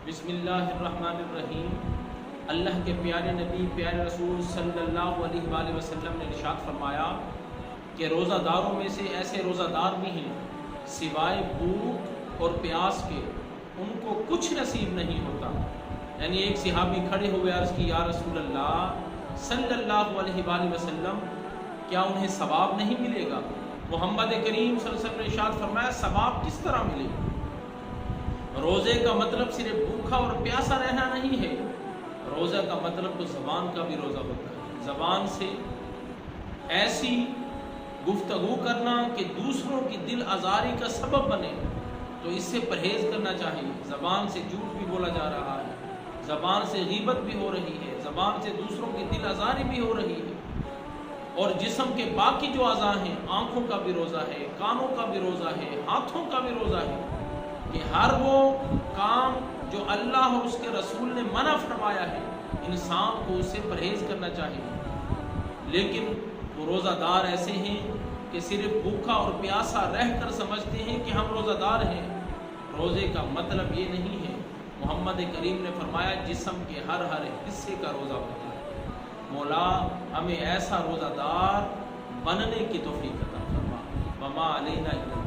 بسم اللہ الرحمن الرحیم۔ اللہ کے پیارے نبی پیارے رسول صلی اللہ علیہ وآلہ وسلم نے ارشاد فرمایا کہ روزہ داروں میں سے ایسے روزہ دار بھی ہیں سوائے بھوک اور پیاس کے ان کو کچھ نصیب نہیں ہوتا۔ یعنی ایک صحابی کھڑے ہوئے عرض کی یا رسول اللہ صلی اللہ علیہ وآلہ وسلم کیا انہیں ثواب نہیں ملے گا؟ محمد کریم صلی اللہ علیہ وسلم نے ارشاد فرمایا ثواب کس طرح ملے گا؟ روزے کا مطلب صرف بھوکا اور پیاسا رہنا نہیں ہے، روزہ کا مطلب تو زبان کا بھی روزہ ہوتا ہے۔ زبان سے ایسی گفتگو کرنا کہ دوسروں کی دل آزاری کا سبب بنے، تو اس سے پرہیز کرنا چاہیے۔ زبان سے جھوٹ بھی بولا جا رہا ہے، زبان سے غیبت بھی ہو رہی ہے، زبان سے دوسروں کی دل آزاری بھی ہو رہی ہے۔ اور جسم کے باقی جو اعضاء ہیں، آنکھوں کا بھی روزہ ہے، کانوں کا بھی روزہ ہے، ہاتھوں کا بھی روزہ ہے، کہ ہر وہ کام جو اللہ اور اس کے رسول نے منع فرمایا ہے انسان کو اس سے پرہیز کرنا چاہیے۔ لیکن وہ روزہ دار ایسے ہیں کہ صرف بھوکا اور پیاسا رہ کر سمجھتے ہیں کہ ہم روزہ دار ہیں۔ روزے کا مطلب یہ نہیں ہے۔ محمد کریم نے فرمایا جسم کے ہر حصے کا روزہ ہوتا ہے۔ مولا ہمیں ایسا روزہ دار بننے کی توفیق عطا فرما۔ وما علینا